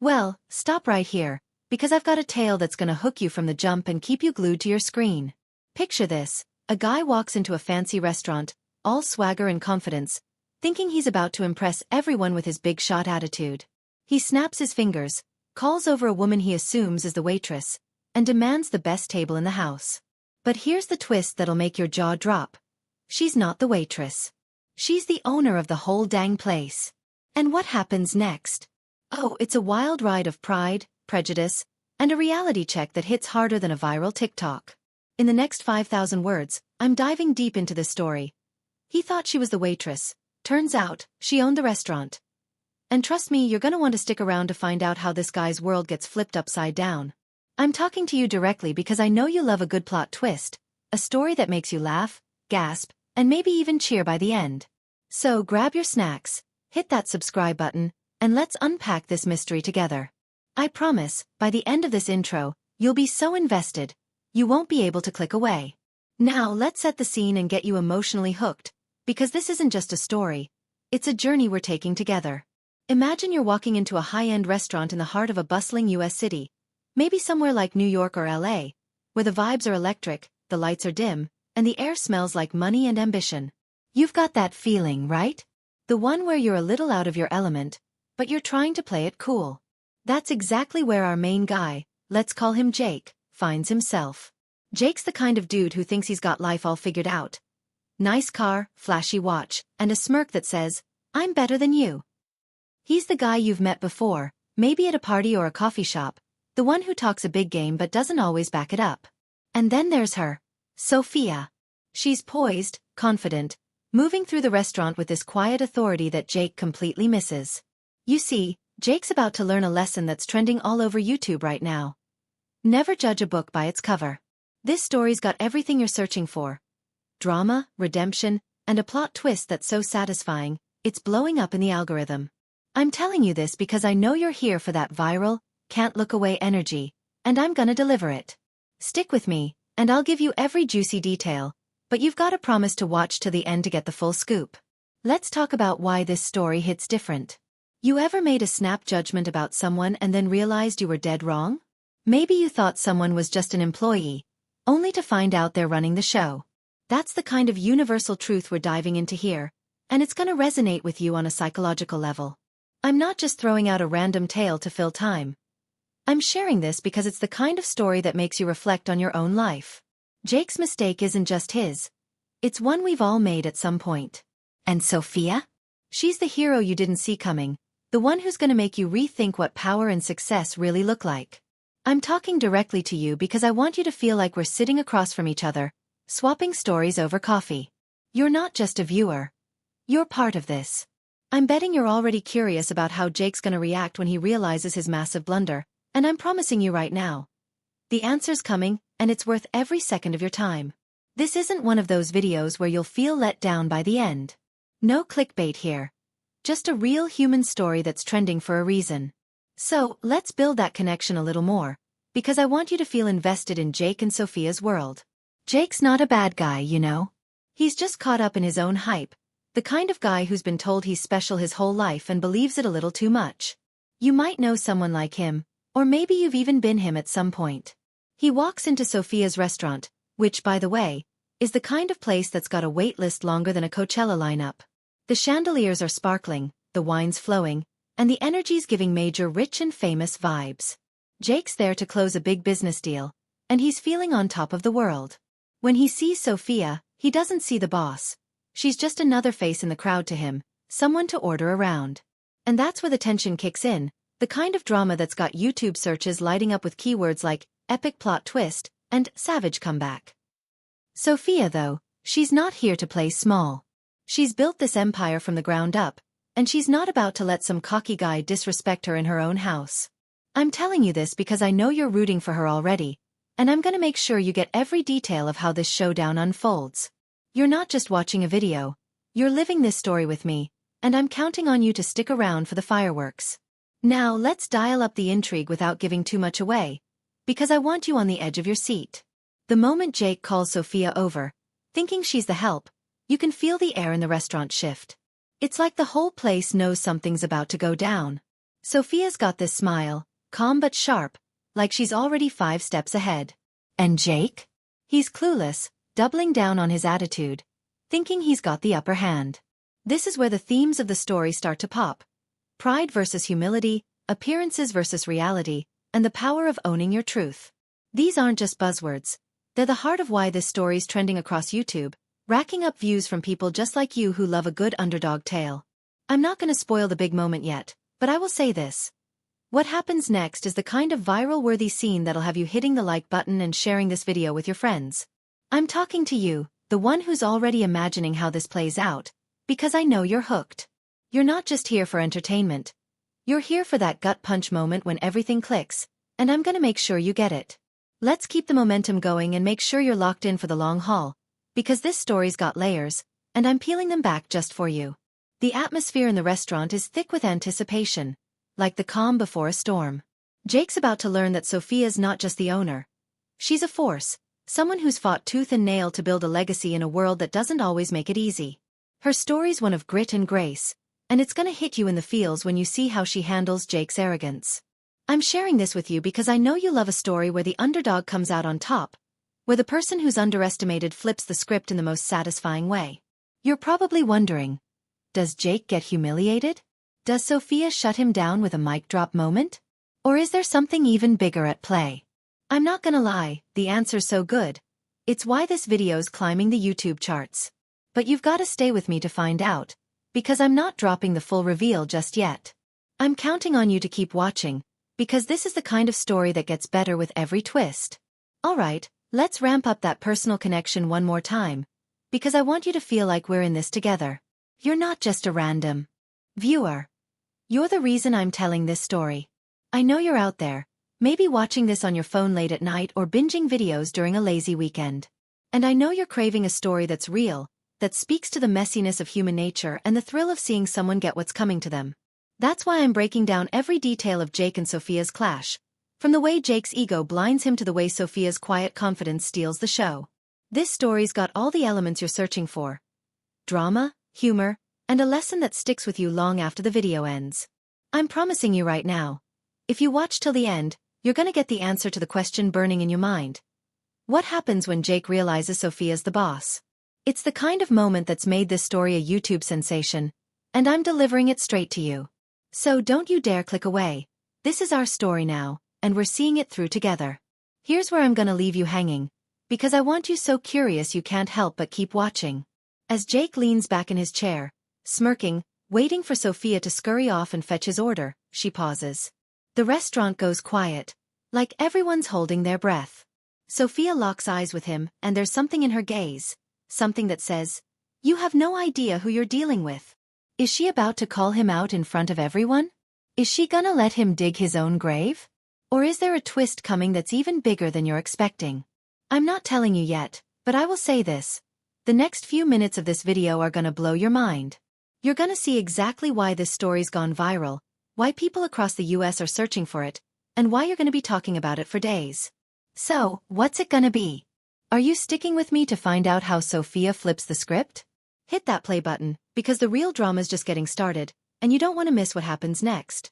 Well, stop right here, because I've got a tale that's gonna hook you from the jump and keep you glued to your screen. Picture this: a guy walks into a fancy restaurant, all swagger and confidence, thinking he's about to impress everyone with his big shot attitude. He snaps his fingers, calls over a woman he assumes is the waitress, and demands the best table in the house. But here's the twist that'll make your jaw drop. She's not the waitress. She's the owner of the whole dang place. And what happens next? Oh, it's a wild ride of pride, prejudice, and a reality check that hits harder than a viral TikTok. In the next 5,000 words, I'm diving deep into this story. He thought she was the waitress. Turns out, she owned the restaurant. And trust me, you're gonna want to stick around to find out how this guy's world gets flipped upside down. I'm talking to you directly because I know you love a good plot twist, a story that makes you laugh, gasp, and maybe even cheer by the end. So grab your snacks, hit that subscribe button, and let's unpack this mystery together. I promise, by the end of this intro, you'll be so invested, you won't be able to click away. Now let's set the scene and get you emotionally hooked, because this isn't just a story, it's a journey we're taking together. Imagine you're walking into a high-end restaurant in the heart of a bustling US city, maybe somewhere like New York or LA, where the vibes are electric, the lights are dim, and the air smells like money and ambition. You've got that feeling, right? The one where you're a little out of your element, but you're trying to play it cool. That's exactly where our main guy, let's call him Jake, finds himself. Jake's the kind of dude who thinks he's got life all figured out. Nice car, flashy watch, and a smirk that says, "I'm better than you." He's the guy you've met before, maybe at a party or a coffee shop, the one who talks a big game but doesn't always back it up. And then there's her, Sophia. She's poised, confident, moving through the restaurant with this quiet authority that Jake completely misses. You see, Jake's about to learn a lesson that's trending all over YouTube right now. Never judge a book by its cover. This story's got everything you're searching for. Drama, redemption, and a plot twist that's so satisfying, it's blowing up in the algorithm. I'm telling you this because I know you're here for that viral, can't look away energy, and I'm gonna deliver it. Stick with me, and I'll give you every juicy detail, but you've got to promise to watch to the end to get the full scoop. Let's talk about why this story hits different. You ever made a snap judgment about someone and then realized you were dead wrong? Maybe you thought someone was just an employee, only to find out they're running the show. That's the kind of universal truth we're diving into here, and it's gonna resonate with you on a psychological level. I'm not just throwing out a random tale to fill time. I'm sharing this because it's the kind of story that makes you reflect on your own life. Jake's mistake isn't just his. It's one we've all made at some point. And Sophia? She's the hero you didn't see coming, the one who's gonna make you rethink what power and success really look like. I'm talking directly to you because I want you to feel like we're sitting across from each other, swapping stories over coffee. You're not just a viewer. You're part of this. I'm betting you're already curious about how Jake's gonna react when he realizes his massive blunder, and I'm promising you right now, the answer's coming, and it's worth every second of your time. This isn't one of those videos where you'll feel let down by the end. No clickbait here. Just a real human story that's trending for a reason. So, let's build that connection a little more, because I want you to feel invested in Jake and Sophia's world. Jake's not a bad guy, you know. He's just caught up in his own hype, the kind of guy who's been told he's special his whole life and believes it a little too much. You might know someone like him, or maybe you've even been him at some point. He walks into Sophia's restaurant, which, by the way, is the kind of place that's got a wait list longer than a Coachella lineup. The chandeliers are sparkling, the wine's flowing, and the energy's giving major rich and famous vibes. Jake's there to close a big business deal, and he's feeling on top of the world. When he sees Sophia, he doesn't see the boss. She's just another face in the crowd to him, someone to order around. And that's where the tension kicks in, the kind of drama that's got YouTube searches lighting up with keywords like epic plot twist and savage comeback. Sophia, though, she's not here to play small. She's built this empire from the ground up, and she's not about to let some cocky guy disrespect her in her own house. I'm telling you this because I know you're rooting for her already, and I'm gonna make sure you get every detail of how this showdown unfolds. You're not just watching a video, you're living this story with me, and I'm counting on you to stick around for the fireworks. Now let's dial up the intrigue without giving too much away, because I want you on the edge of your seat. The moment Jake calls Sophia over, thinking she's the help, you can feel the air in the restaurant shift. It's like the whole place knows something's about to go down. Sophia's got this smile, calm but sharp, like she's already 5 steps ahead. And Jake? He's clueless, doubling down on his attitude, thinking he's got the upper hand. This is where the themes of the story start to pop. Pride versus humility, appearances versus reality, and the power of owning your truth. These aren't just buzzwords. They're the heart of why this story's trending across YouTube, racking up views from people just like you who love a good underdog tale. I'm not gonna spoil the big moment yet, but I will say this. What happens next is the kind of viral-worthy scene that'll have you hitting the like button and sharing this video with your friends. I'm talking to you, the one who's already imagining how this plays out, because I know you're hooked. You're not just here for entertainment. You're here for that gut punch moment when everything clicks, and I'm gonna make sure you get it. Let's keep the momentum going and make sure you're locked in for the long haul, because this story's got layers, and I'm peeling them back just for you. The atmosphere in the restaurant is thick with anticipation, like the calm before a storm. Jake's about to learn that Sophia's not just the owner. She's a force, someone who's fought tooth and nail to build a legacy in a world that doesn't always make it easy. Her story's one of grit and grace, and it's gonna hit you in the feels when you see how she handles Jake's arrogance. I'm sharing this with you because I know you love a story where the underdog comes out on top, where the person who's underestimated flips the script in the most satisfying way. You're probably wondering, does Jake get humiliated? Does Sophia shut him down with a mic drop moment? Or is there something even bigger at play? I'm not gonna lie, the answer's so good. It's why this video's climbing the YouTube charts. But you've gotta stay with me to find out, because I'm not dropping the full reveal just yet. I'm counting on you to keep watching, because this is the kind of story that gets better with every twist. Alright, let's ramp up that personal connection one more time, because I want you to feel like we're in this together. You're not just a random viewer. You're the reason I'm telling this story. I know you're out there, maybe watching this on your phone late at night or binging videos during a lazy weekend. And I know you're craving a story that's real, that speaks to the messiness of human nature and the thrill of seeing someone get what's coming to them. That's why I'm breaking down every detail of Jake and Sophia's clash, from the way Jake's ego blinds him to the way Sophia's quiet confidence steals the show. This story's got all the elements you're searching for. Drama, humor, and a lesson that sticks with you long after the video ends. I'm promising you right now, if you watch till the end, you're gonna get the answer to the question burning in your mind. What happens when Jake realizes Sophia's the boss? It's the kind of moment that's made this story a YouTube sensation, and I'm delivering it straight to you. So don't you dare click away. This is our story now, and we're seeing it through together. Here's where I'm gonna leave you hanging, because I want you so curious you can't help but keep watching. As Jake leans back in his chair, smirking, waiting for Sophia to scurry off and fetch his order, she pauses. The restaurant goes quiet, like everyone's holding their breath. Sophia locks eyes with him, and there's something in her gaze, something that says, "You have no idea who you're dealing with." Is she about to call him out in front of everyone? Is she gonna let him dig his own grave? Or is there a twist coming that's even bigger than you're expecting? I'm not telling you yet, but I will say this. The next few minutes of this video are gonna blow your mind. You're gonna see exactly why this story's gone viral, why people across the US are searching for it, and why you're gonna be talking about it for days. So, what's it gonna be? Are you sticking with me to find out how Sophia flips the script? Hit that play button, because the real drama's just getting started, and you don't want to miss what happens next.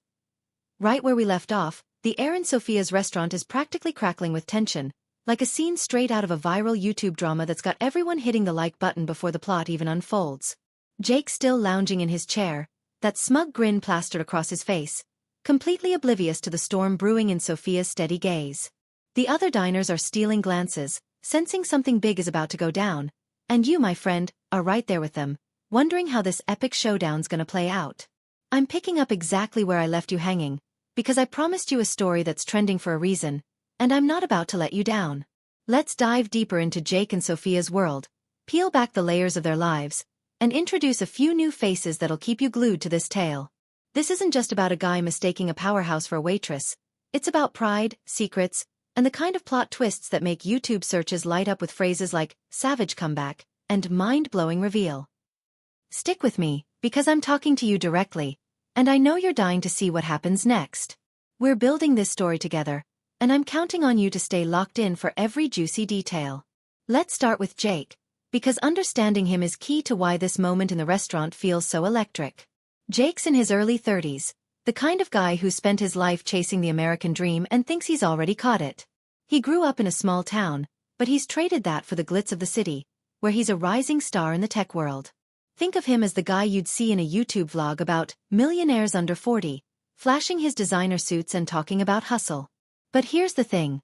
Right where we left off, the air in Sophia's restaurant is practically crackling with tension, like a scene straight out of a viral YouTube drama that's got everyone hitting the like button before the plot even unfolds. Jake's still lounging in his chair, that smug grin plastered across his face, completely oblivious to the storm brewing in Sophia's steady gaze. The other diners are stealing glances, sensing something big is about to go down, and you, my friend, are right there with them, wondering how this epic showdown's gonna play out. I'm picking up exactly where I left you hanging, because I promised you a story that's trending for a reason, and I'm not about to let you down. Let's dive deeper into Jake and Sophia's world, peel back the layers of their lives, and introduce a few new faces that'll keep you glued to this tale. This isn't just about a guy mistaking a powerhouse for a waitress. It's about pride, secrets, and the kind of plot twists that make YouTube searches light up with phrases like savage comeback and mind-blowing reveal. Stick with me, because I'm talking to you directly, and I know you're dying to see what happens next. We're building this story together, and I'm counting on you to stay locked in for every juicy detail. Let's start with Jake, because understanding him is key to why this moment in the restaurant feels so electric. Jake's in his early 30s, The kind of guy who spent his life chasing the American dream and thinks he's already caught it. He grew up in a small town, but he's traded that for the glitz of the city, where he's a rising star in the tech world. Think of him as the guy you'd see in a YouTube vlog about millionaires under 40, flashing his designer suits and talking about hustle. But here's the thing.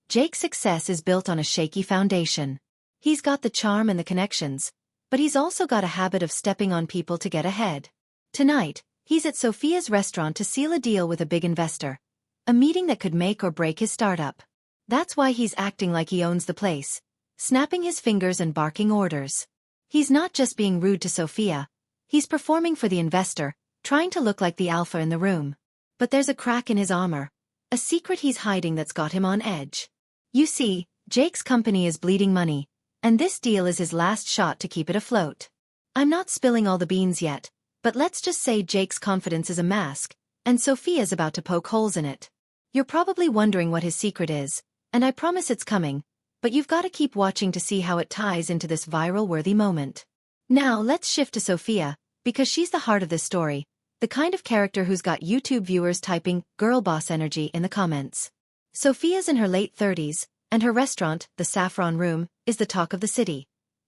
Jake's success is built on a shaky foundation. He's got the charm and the connections, but he's also got a habit of stepping on people to get ahead. Tonight, he's at Sophia's restaurant to seal a deal with a big investor, a meeting that could make or break his startup. That's why he's acting like he owns the place, snapping his fingers and barking orders. He's not just being rude to Sophia, he's performing for the investor, trying to look like the alpha in the room. But there's a crack in his armor, a secret he's hiding that's got him on edge. You see, Jake's company is bleeding money, and this deal is his last shot to keep it afloat. I'm not spilling all the beans yet, but let's just say Jake's confidence is a mask, and Sophia's about to poke holes in it. You're probably wondering what his secret is, and I promise it's coming, but you've got to keep watching to see how it ties into this viral-worthy moment. Now let's shift to Sophia, because she's the heart of this story, the kind of character who's got YouTube viewers typing "girl boss energy" in the comments. Sophia's in her late 30s, and her restaurant, the Saffron Room, is the talk of the city.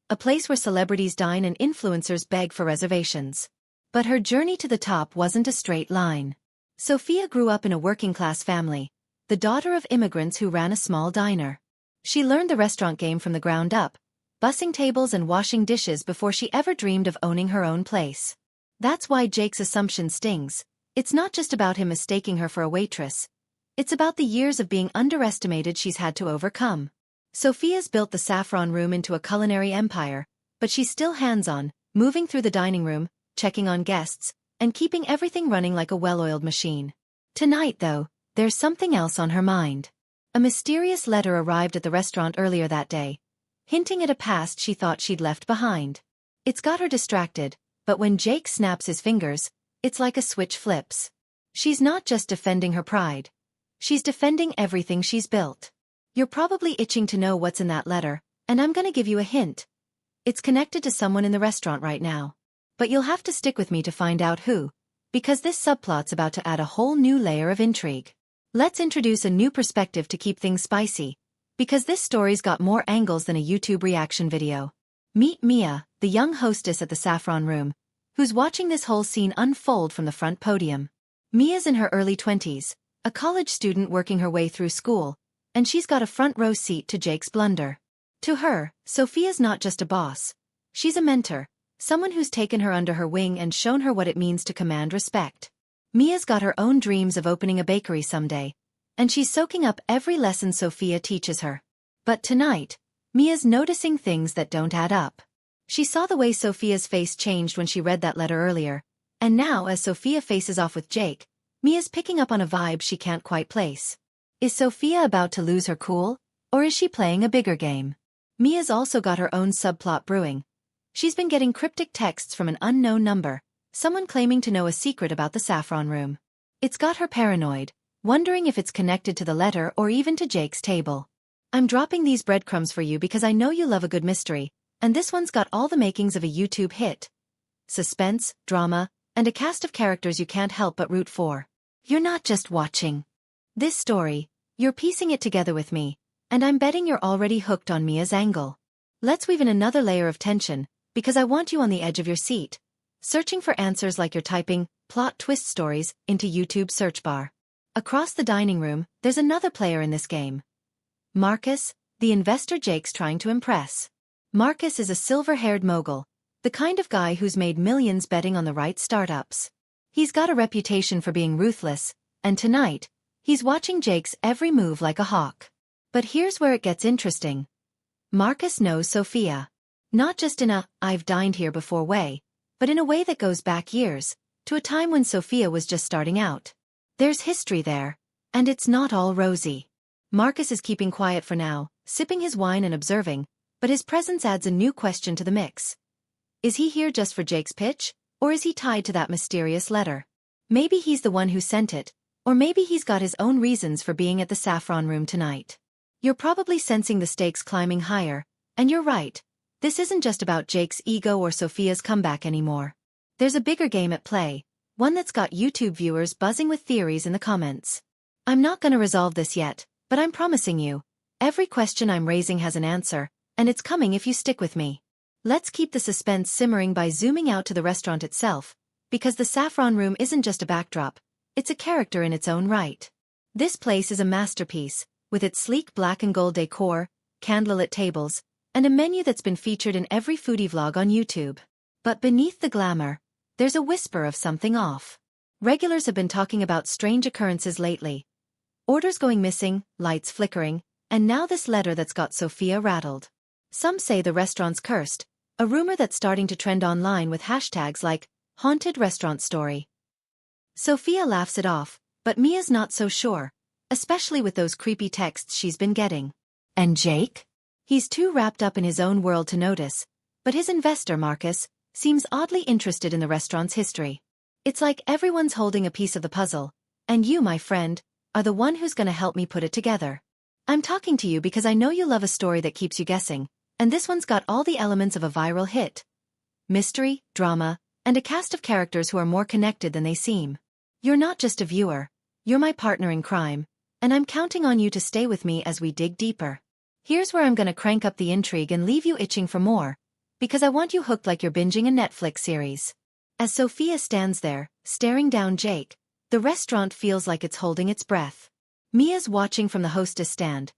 A place where celebrities dine and influencers beg for reservations. But her journey to the top wasn't a straight line. Sophia grew up in a working-class family, the daughter of immigrants who ran a small diner. She learned the restaurant game from the ground up, bussing tables and washing dishes before she ever dreamed of owning her own place. That's why Jake's assumption stings. It's not just about him mistaking her for a waitress. It's about the years of being underestimated she's had to overcome. Sophia's built the Saffron Room into a culinary empire, but she's still hands-on, moving through the dining room, checking on guests, and keeping everything running like a well-oiled machine. Tonight, though, there's something else on her mind. A mysterious letter arrived at the restaurant earlier that day, hinting at a past she thought she'd left behind. It's got her distracted, but when Jake snaps his fingers, it's like a switch flips. She's not just defending her pride. She's defending everything she's built. You're probably itching to know what's in that letter, and I'm gonna give you a hint. It's connected to someone in the restaurant right now. But you'll have to stick with me to find out who, because this subplot's about to add a whole new layer of intrigue. Let's introduce a new perspective to keep things spicy, because this story's got more angles than a YouTube reaction video. Meet Mia, the young hostess at the Saffron Room, who's watching this whole scene unfold from the front podium. Mia's in her early 20s, a college student working her way through school, and she's got a front-row seat to Jake's blunder. To her, Sophia's not just a boss. She's a mentor, someone who's taken her under her wing and shown her what it means to command respect. Mia's got her own dreams of opening a bakery someday, and she's soaking up every lesson Sophia teaches her. But tonight, Mia's noticing things that don't add up. She saw the way Sophia's face changed when she read that letter earlier, and now as Sophia faces off with Jake, Mia's picking up on a vibe she can't quite place. Is Sophia about to lose her cool, or is she playing a bigger game? Mia's also got her own subplot brewing. She's been getting cryptic texts from an unknown number, someone claiming to know a secret about the Saffron Room. It's got her paranoid, wondering if it's connected to the letter or even to Jake's table. I'm dropping these breadcrumbs for you because I know you love a good mystery, and this one's got all the makings of a YouTube hit. Suspense, drama, and a cast of characters you can't help but root for. You're not just watching this story, you're piecing it together with me, and I'm betting you're already hooked on Mia's angle. Let's weave in another layer of tension, because I want you on the edge of your seat, searching for answers like you're typing plot twist stories into YouTube's search bar. Across the dining room, there's another player in this game. Marcus, the investor Jake's trying to impress. Marcus is a silver-haired mogul, the kind of guy who's made millions betting on the right startups. He's got a reputation for being ruthless, and tonight, he's watching Jake's every move like a hawk. But here's where it gets interesting. Marcus knows Sophia. Not just in a "I've dined here before" way, but in a way that goes back years, to a time when Sophia was just starting out. There's history there, and it's not all rosy. Marcus is keeping quiet for now, sipping his wine and observing, but his presence adds a new question to the mix. Is he here just for Jake's pitch, or is he tied to that mysterious letter? Maybe he's the one who sent it, or maybe he's got his own reasons for being at the Saffron Room tonight. You're probably sensing the stakes climbing higher, and you're right. This isn't just about Jake's ego or Sophia's comeback anymore. There's a bigger game at play, one that's got YouTube viewers buzzing with theories in the comments. I'm not gonna resolve this yet, but I'm promising you, every question I'm raising has an answer, and it's coming if you stick with me. Let's keep the suspense simmering by zooming out to the restaurant itself, because the saffron room isn't just a backdrop, it's a character in its own right. This place is a masterpiece, with its sleek black and gold decor, candlelit tables, and a menu that's been featured in every foodie vlog on YouTube. But beneath the glamour, there's a whisper of something off. Regulars have been talking about strange occurrences lately. Orders going missing, lights flickering, and now this letter that's got Sophia rattled. Some say the restaurant's cursed, a rumor that's starting to trend online with hashtags like haunted restaurant story. Sophia laughs it off, but Mia's not so sure, especially with those creepy texts she's been getting. And Jake? He's too wrapped up in his own world to notice, but his investor, Marcus, seems oddly interested in the restaurant's history. It's like everyone's holding a piece of the puzzle, and you, my friend, are the one who's gonna help me put it together. I'm talking to you because I know you love a story that keeps you guessing, and this one's got all the elements of a viral hit. Mystery, drama, and a cast of characters who are more connected than they seem. You're not just a viewer, you're my partner in crime, and I'm counting on you to stay with me as we dig deeper. Here's where I'm gonna crank up the intrigue and leave you itching for more, because I want you hooked like you're binging a Netflix series. As Sophia stands there, staring down Jake, the restaurant feels like it's holding its breath. Mia's watching from the hostess stand,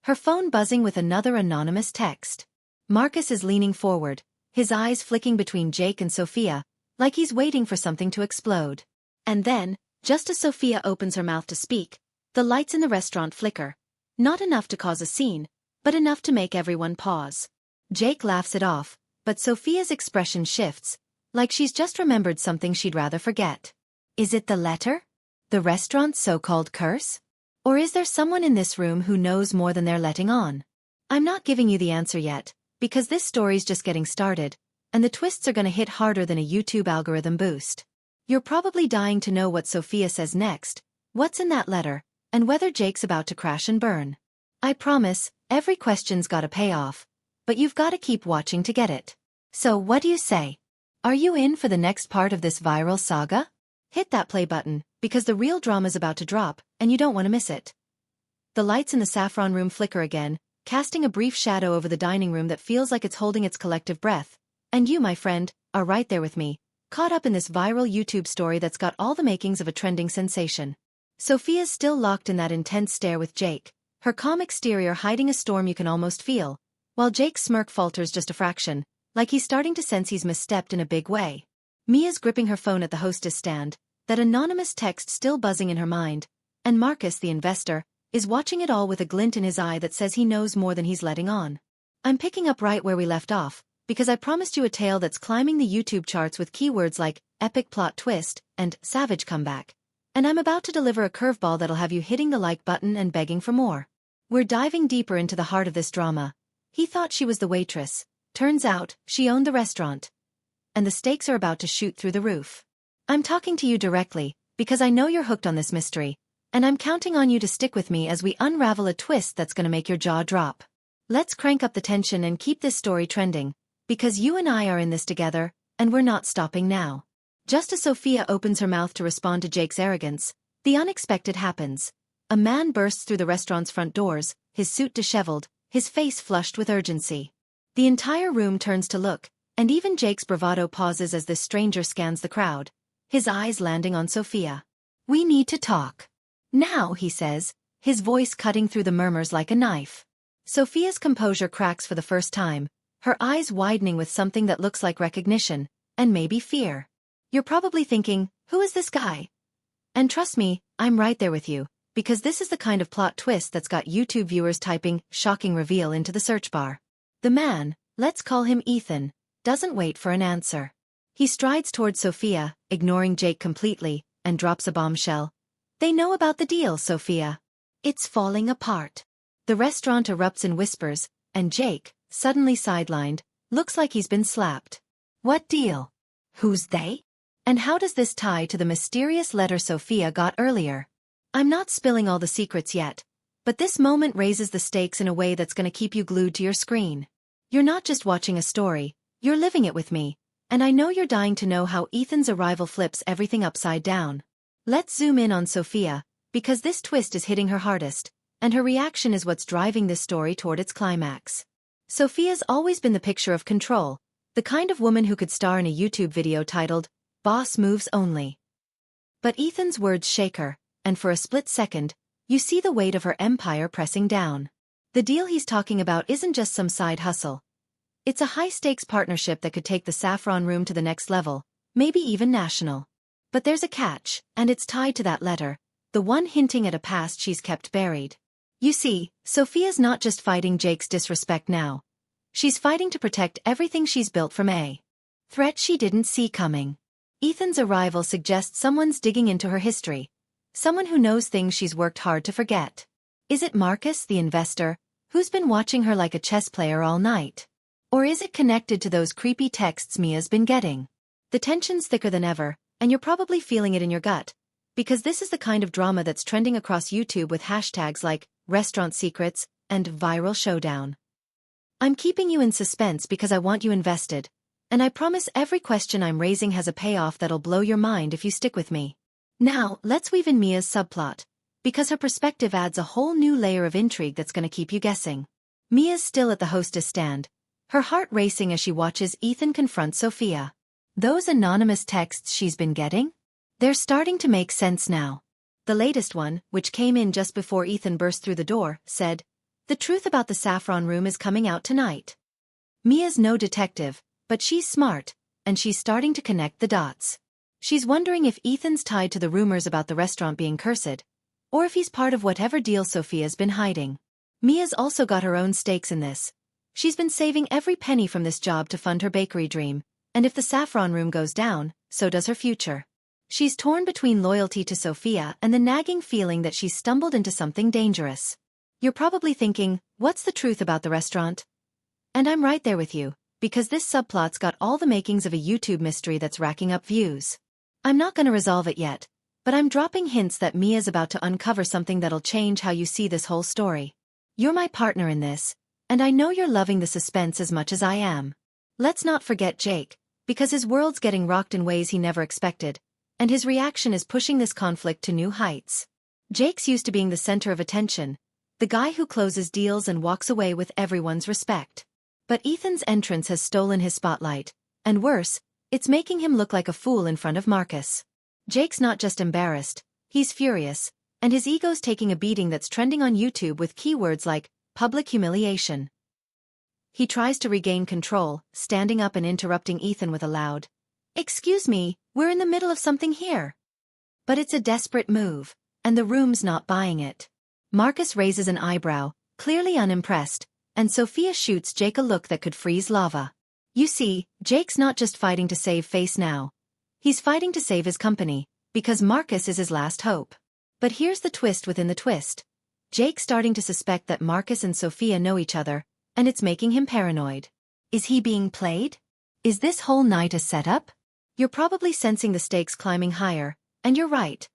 her phone buzzing with another anonymous text. Marcus is leaning forward, his eyes flicking between Jake and Sophia, like he's waiting for something to explode. And then, just as Sophia opens her mouth to speak, the lights in the restaurant flicker. Not enough to cause a scene, but enough to make everyone pause. Jake laughs it off, but Sophia's expression shifts, like she's just remembered something she'd rather forget. Is it the letter? The restaurant's so-called curse? Or is there someone in this room who knows more than they're letting on? I'm not giving you the answer yet, because this story's just getting started, and the twists are gonna hit harder than a YouTube algorithm boost. You're probably dying to know what Sophia says next, what's in that letter, and whether Jake's about to crash and burn. I promise, every question's gotta pay off, but you've gotta keep watching to get it. So what do you say? Are you in for the next part of this viral saga? Hit that play button, because the real drama's about to drop, and you don't want to miss it. The lights in the saffron room flicker again, casting a brief shadow over the dining room that feels like it's holding its collective breath. And you, my friend, are right there with me, caught up in this viral YouTube story that's got all the makings of a trending sensation. Sophia's still locked in that intense stare with Jake, her calm exterior hiding a storm you can almost feel, while Jake's smirk falters just a fraction, like he's starting to sense he's misstepped in a big way. Mia's gripping her phone at the hostess stand, that anonymous text still buzzing in her mind, and Marcus, the investor, is watching it all with a glint in his eye that says he knows more than he's letting on. I'm picking up right where we left off, because I promised you a tale that's climbing the YouTube charts with keywords like epic plot twist and savage comeback. And I'm about to deliver a curveball that'll have you hitting the like button and begging for more. We're diving deeper into the heart of this drama. He thought she was the waitress. Turns out, she owned the restaurant. And the stakes are about to shoot through the roof. I'm talking to you directly, because I know you're hooked on this mystery, and I'm counting on you to stick with me as we unravel a twist that's gonna make your jaw drop. Let's crank up the tension and keep this story trending, because you and I are in this together, and we're not stopping now. Just as Sophia opens her mouth to respond to Jake's arrogance, the unexpected happens. A man bursts through the restaurant's front doors, his suit disheveled, his face flushed with urgency. The entire room turns to look, and even Jake's bravado pauses as this stranger scans the crowd, his eyes landing on Sophia. We need to talk. Now, he says, his voice cutting through the murmurs like a knife. Sophia's composure cracks for the first time, her eyes widening with something that looks like recognition, and maybe fear. You're probably thinking, who is this guy? And trust me, I'm right there with you, because this is the kind of plot twist that's got YouTube viewers typing shocking reveal into the search bar. The man, let's call him Ethan, doesn't wait for an answer. He strides towards Sophia, ignoring Jake completely, and drops a bombshell. They know about the deal, Sophia. It's falling apart. The restaurant erupts in whispers, and Jake, suddenly sidelined, looks like he's been slapped. What deal? Who's they? And how does this tie to the mysterious letter Sophia got earlier? I'm not spilling all the secrets yet, but this moment raises the stakes in a way that's gonna keep you glued to your screen. You're not just watching a story, you're living it with me, And I know you're dying to know how Ethan's arrival flips everything upside down. Let's zoom in on Sophia, because this twist is hitting her hardest, and her reaction is what's driving this story toward its climax. Sophia's always been the picture of control, the kind of woman who could star in a YouTube video titled, Boss Moves Only. But Ethan's words shake her, and for a split second, you see the weight of her empire pressing down. The deal he's talking about isn't just some side hustle. It's a high-stakes partnership that could take the saffron room to the next level, maybe even national. But there's a catch, and it's tied to that letter, the one hinting at a past she's kept buried. You see, Sophia's not just fighting Jake's disrespect now. She's fighting to protect everything she's built from a threat she didn't see coming. Ethan's arrival suggests someone's digging into her history. Someone who knows things she's worked hard to forget. Is it Marcus, the investor, who's been watching her like a chess player all night? Or is it connected to those creepy texts Mia's been getting? The tension's thicker than ever, and you're probably feeling it in your gut. Because this is the kind of drama that's trending across YouTube with hashtags like restaurant secrets and viral showdown. I'm keeping you in suspense because I want you invested. And I promise every question I'm raising has a payoff that'll blow your mind if you stick with me. Now, let's weave in Mia's subplot, because her perspective adds a whole new layer of intrigue that's gonna keep you guessing. Mia's still at the hostess stand, her heart racing as she watches Ethan confront Sophia. Those anonymous texts she's been getting? They're starting to make sense now. The latest one, which came in just before Ethan burst through the door, said, "The truth about the saffron room is coming out tonight." Mia's no detective, but she's smart, and she's starting to connect the dots. She's wondering if Ethan's tied to the rumors about the restaurant being cursed, or if he's part of whatever deal Sophia's been hiding. Mia's also got her own stakes in this. She's been saving every penny from this job to fund her bakery dream, and if the saffron room goes down, so does her future. She's torn between loyalty to Sophia and the nagging feeling that she's stumbled into something dangerous. You're probably thinking, what's the truth about the restaurant? And I'm right there with you, because this subplot's got all the makings of a YouTube mystery that's racking up views. I'm not gonna resolve it yet, but I'm dropping hints that Mia's about to uncover something that'll change how you see this whole story. You're my partner in this, and I know you're loving the suspense as much as I am. Let's not forget Jake, because his world's getting rocked in ways he never expected, and his reaction is pushing this conflict to new heights. Jake's used to being the center of attention, the guy who closes deals and walks away with everyone's respect. But Ethan's entrance has stolen his spotlight, and worse, it's making him look like a fool in front of Marcus. Jake's not just embarrassed, he's furious, and his ego's taking a beating that's trending on YouTube with keywords like public humiliation. He tries to regain control, standing up and interrupting Ethan with a loud, "Excuse me, we're in the middle of something here." But it's a desperate move, and the room's not buying it. Marcus raises an eyebrow, clearly unimpressed, and Sophia shoots Jake a look that could freeze lava. You see, Jake's not just fighting to save face now. He's fighting to save his company, because Marcus is his last hope. But here's the twist within the twist. Jake's starting to suspect that Marcus and Sophia know each other, and it's making him paranoid. Is he being played? Is this whole night a setup? You're probably sensing the stakes climbing higher, and you're right.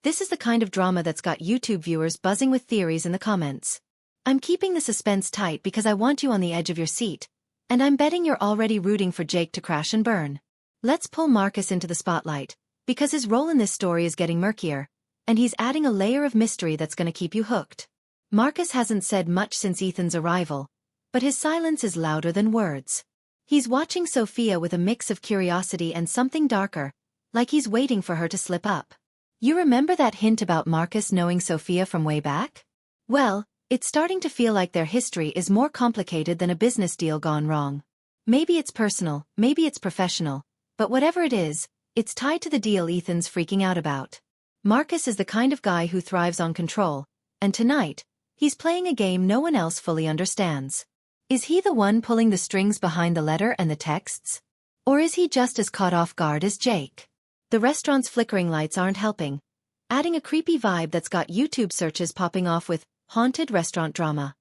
This is the kind of drama that's got YouTube viewers buzzing with theories in the comments. I'm keeping the suspense tight because I want you on the edge of your seat, and I'm betting you're already rooting for Jake to crash and burn. Let's pull Marcus into the spotlight, because his role in this story is getting murkier, and he's adding a layer of mystery that's gonna keep you hooked. Marcus hasn't said much since Ethan's arrival, but his silence is louder than words. He's watching Sophia with a mix of curiosity and something darker, like he's waiting for her to slip up. You remember that hint about Marcus knowing Sophia from way back? Well, it's starting to feel like their history is more complicated than a business deal gone wrong. Maybe it's personal, maybe it's professional, but whatever it is, it's tied to the deal Ethan's freaking out about. Marcus is the kind of guy who thrives on control, and tonight, he's playing a game no one else fully understands. Is he the one pulling the strings behind the letter and the texts? Or is he just as caught off guard as Jake? The restaurant's flickering lights aren't helping, adding a creepy vibe that's got YouTube searches popping off with haunted restaurant drama.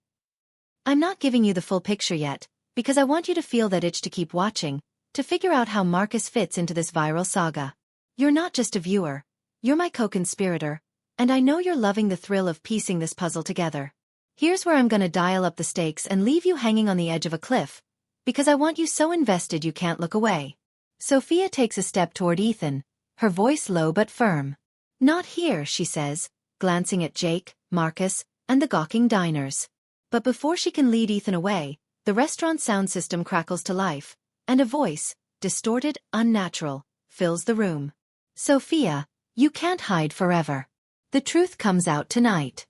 I'm not giving you the full picture yet, because I want you to feel that itch to keep watching, to figure out how Marcus fits into this viral saga. You're not just a viewer, you're my co-conspirator, and I know you're loving the thrill of piecing this puzzle together. Here's where I'm gonna dial up the stakes and leave you hanging on the edge of a cliff, because I want you so invested you can't look away. Sophia takes a step toward Ethan, her voice low but firm. "Not here," she says, glancing at Jake, Marcus, and the gawking diners. But before she can lead Ethan away, the restaurant's sound system crackles to life, and a voice, distorted, unnatural, fills the room. "Sophia, you can't hide forever. The truth comes out tonight."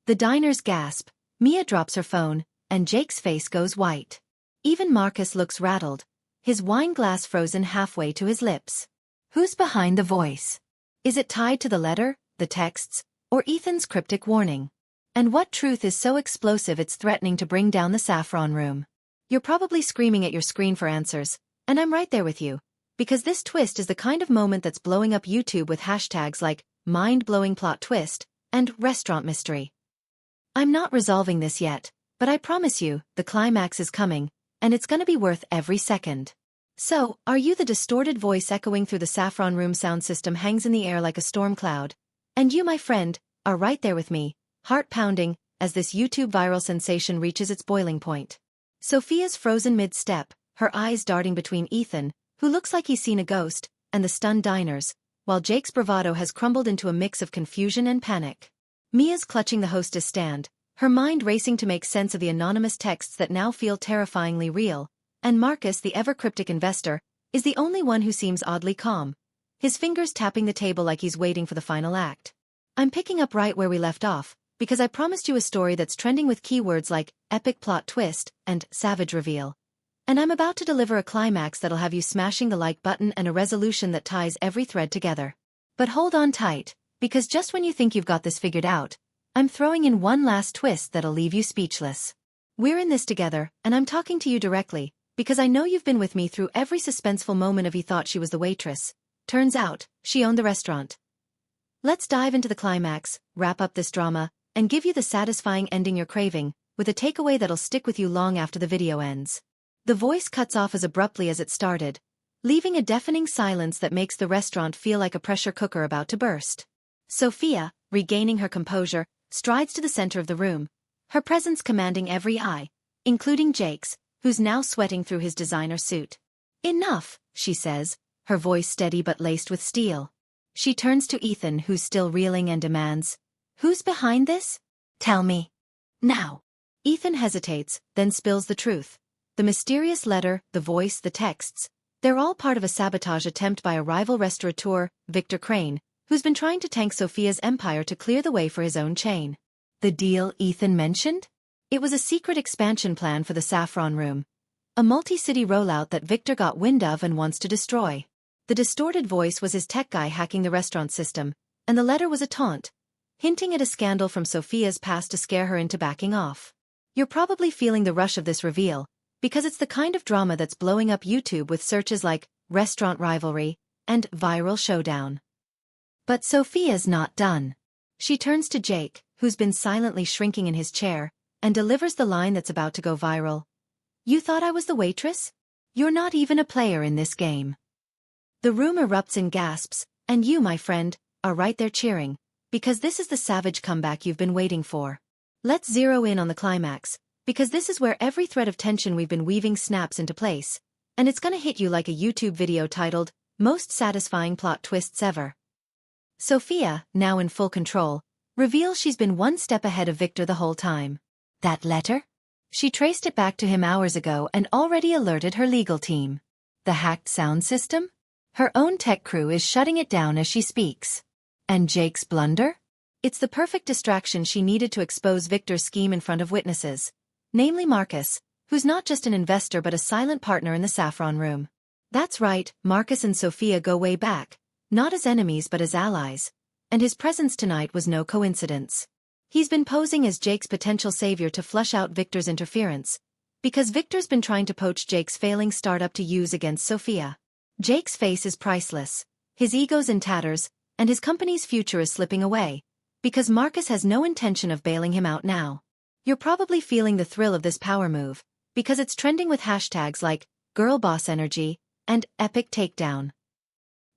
The diners gasp, Mia drops her phone, and Jake's face goes white. Even Marcus looks rattled, his wine glass frozen halfway to his lips. Who's behind the voice? Is it tied to the letter, the texts, or Ethan's cryptic warning? And what truth is so explosive it's threatening to bring down the saffron room? You're probably screaming at your screen for answers, and I'm right there with you, because this twist is the kind of moment that's blowing up YouTube with hashtags like mind-blowing plot twist and restaurant mystery. I'm not resolving this yet, but I promise you, the climax is coming, and it's gonna be worth every second. So, are you? The distorted voice echoing through the saffron room sound system hangs in the air like a storm cloud. And you, my friend, are right there with me, heart pounding, as this YouTube viral sensation reaches its boiling point. Sophia's frozen mid-step, her eyes darting between Ethan, who looks like he's seen a ghost, and the stunned diners, while Jake's bravado has crumbled into a mix of confusion and panic. Mia's clutching the hostess stand, her mind racing to make sense of the anonymous texts that now feel terrifyingly real, and Marcus, the ever-cryptic investor, is the only one who seems oddly calm, his fingers tapping the table like he's waiting for the final act. I'm picking up right where we left off, because I promised you a story that's trending with keywords like epic plot twist and savage reveal. And I'm about to deliver a climax that'll have you smashing the like button and a resolution that ties every thread together. But hold on tight, because just when you think you've got this figured out, I'm throwing in one last twist that'll leave you speechless. We're in this together, and I'm talking to you directly, because I know you've been with me through every suspenseful moment of he thought she was the waitress. Turns out, she owned the restaurant. Let's dive into the climax, wrap up this drama, and give you the satisfying ending you're craving, with a takeaway that'll stick with you long after the video ends. The voice cuts off as abruptly as it started, leaving a deafening silence that makes the restaurant feel like a pressure cooker about to burst. Sophia, regaining her composure, strides to the center of the room, her presence commanding every eye, including Jake's, who's now sweating through his designer suit. "Enough," she says, her voice steady but laced with steel. She turns to Ethan, who's still reeling, and demands, "Who's behind this? Tell me. Now." Ethan hesitates, then spills the truth. The mysterious letter, the voice, the texts, they're all part of a sabotage attempt by a rival restaurateur, Victor Crane, who's been trying to tank Sophia's empire to clear the way for his own chain. The deal Ethan mentioned? It was a secret expansion plan for the Saffron Room. A multi-city rollout that Victor got wind of and wants to destroy. The distorted voice was his tech guy hacking the restaurant system, and the letter was a taunt, hinting at a scandal from Sophia's past to scare her into backing off. You're probably feeling the rush of this reveal, because it's the kind of drama that's blowing up YouTube with searches like restaurant rivalry and viral showdown. But Sophia's not done. She turns to Jake, who's been silently shrinking in his chair, and delivers the line that's about to go viral. "You thought I was the waitress? You're not even a player in this game." The room erupts in gasps, and you, my friend, are right there cheering, because this is the savage comeback you've been waiting for. Let's zero in on the climax, because this is where every thread of tension we've been weaving snaps into place, and it's gonna hit you like a YouTube video titled, "Most Satisfying Plot Twists Ever." Sophia, now in full control, reveals she's been one step ahead of Victor the whole time. That letter? She traced it back to him hours ago and already alerted her legal team. The hacked sound system? Her own tech crew is shutting it down as she speaks. And Jake's blunder? It's the perfect distraction she needed to expose Victor's scheme in front of witnesses, namely Marcus, who's not just an investor but a silent partner in the Saffron Room. That's right, Marcus and Sophia go way back, not as enemies but as allies, and his presence tonight was no coincidence. He's been posing as Jake's potential savior to flush out Victor's interference, because Victor's been trying to poach Jake's failing startup to use against Sophia. Jake's face is priceless, his ego's in tatters, and his company's future is slipping away, because Marcus has no intention of bailing him out now. You're probably feeling the thrill of this power move, because it's trending with hashtags like girl boss energy and epic takedown.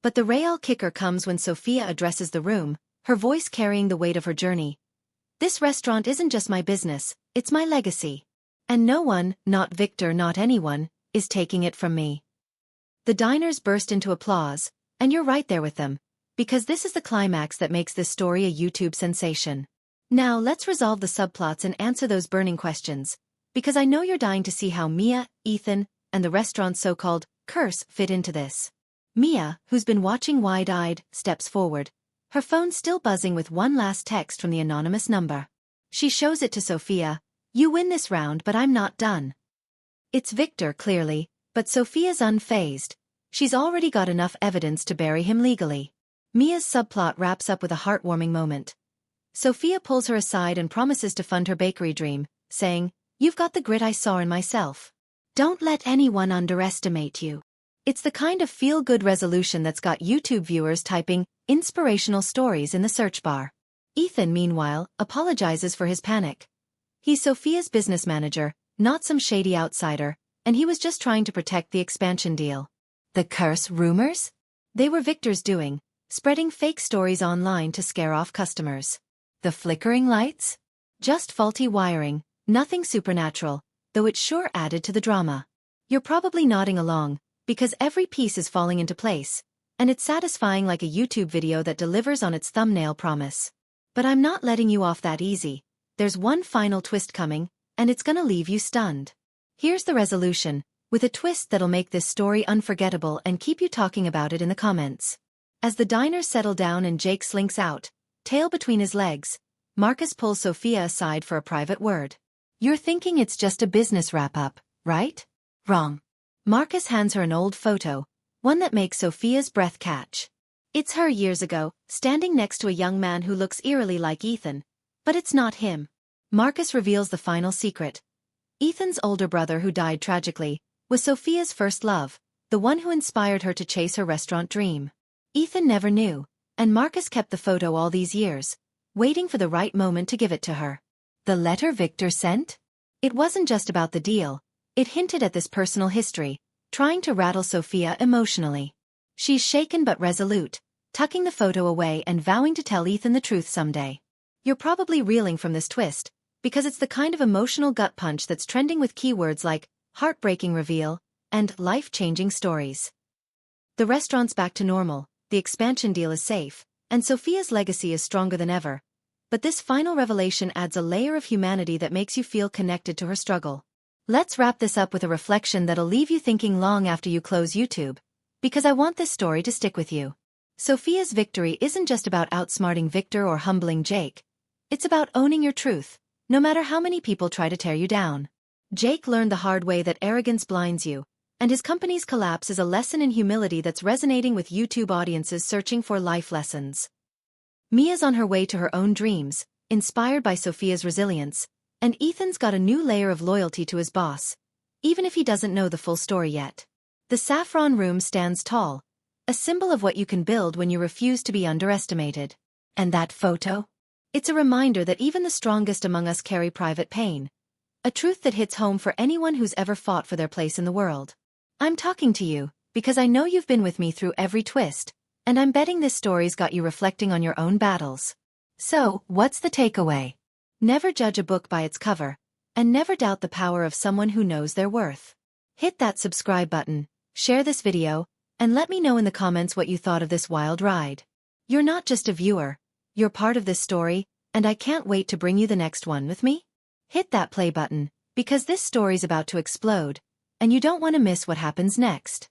But the real kicker comes when Sophia addresses the room, her voice carrying the weight of her journey. "This restaurant isn't just my business, it's my legacy. And no one, not Victor, not anyone, is taking it from me." The diners burst into applause, and you're right there with them, because this is the climax that makes this story a YouTube sensation. Now let's resolve the subplots and answer those burning questions, because I know you're dying to see how Mia, Ethan, and the restaurant's so-called curse fit into this. Mia, who's been watching wide-eyed, steps forward, her phone still buzzing with one last text from the anonymous number. She shows it to Sophia. You win this round, but I'm not done. It's Victor, clearly, but Sophia's unfazed. She's already got enough evidence to bury him legally. Mia's subplot wraps up with a heartwarming moment. Sophia pulls her aside and promises to fund her bakery dream, saying, "You've got the grit I saw in myself. Don't let anyone underestimate you." It's the kind of feel-good resolution that's got YouTube viewers typing inspirational stories in the search bar. Ethan, meanwhile, apologizes for his panic. He's Sophia's business manager, not some shady outsider, and he was just trying to protect the expansion deal. The curse rumors? They were Victor's doing, spreading fake stories online to scare off customers. The flickering lights? Just faulty wiring, nothing supernatural, though it sure added to the drama. You're probably nodding along, because every piece is falling into place, and it's satisfying like a YouTube video that delivers on its thumbnail promise. But I'm not letting you off that easy. There's one final twist coming, and it's gonna leave you stunned. Here's the resolution, with a twist that'll make this story unforgettable and keep you talking about it in the comments. As the diners settle down and Jake slinks out, tail between his legs, Marcus pulls Sophia aside for a private word. You're thinking it's just a business wrap-up, right? Wrong. Marcus hands her an old photo, one that makes Sophia's breath catch. It's her years ago, standing next to a young man who looks eerily like Ethan. But it's not him. Marcus reveals the final secret. Ethan's older brother, who died tragically, was Sophia's first love, the one who inspired her to chase her restaurant dream. Ethan never knew, and Marcus kept the photo all these years, waiting for the right moment to give it to her. The letter Victor sent? It wasn't just about the deal. It hinted at this personal history, trying to rattle Sophia emotionally. She's shaken but resolute, tucking the photo away and vowing to tell Ethan the truth someday. You're probably reeling from this twist, because it's the kind of emotional gut punch that's trending with keywords like heartbreaking reveal and life-changing stories. The restaurant's back to normal, the expansion deal is safe, and Sophia's legacy is stronger than ever. But this final revelation adds a layer of humanity that makes you feel connected to her struggle. Let's wrap this up with a reflection that'll leave you thinking long after you close YouTube, because I want this story to stick with you. Sophia's victory isn't just about outsmarting Victor or humbling Jake. It's about owning your truth, no matter how many people try to tear you down. Jake learned the hard way that arrogance blinds you, and his company's collapse is a lesson in humility that's resonating with YouTube audiences searching for life lessons. Mia's on her way to her own dreams, inspired by Sophia's resilience, and Ethan's got a new layer of loyalty to his boss, even if he doesn't know the full story yet. The saffron room stands tall, a symbol of what you can build when you refuse to be underestimated. And that photo? It's a reminder that even the strongest among us carry private pain, a truth that hits home for anyone who's ever fought for their place in the world. I'm talking to you, because I know you've been with me through every twist, and I'm betting this story's got you reflecting on your own battles. So, what's the takeaway? Never judge a book by its cover, and never doubt the power of someone who knows their worth. Hit that subscribe button, share this video, and let me know in the comments what you thought of this wild ride. You're not just a viewer, you're part of this story, and I can't wait to bring you the next one with me. Hit that play button, because this story's about to explode, and you don't want to miss what happens next.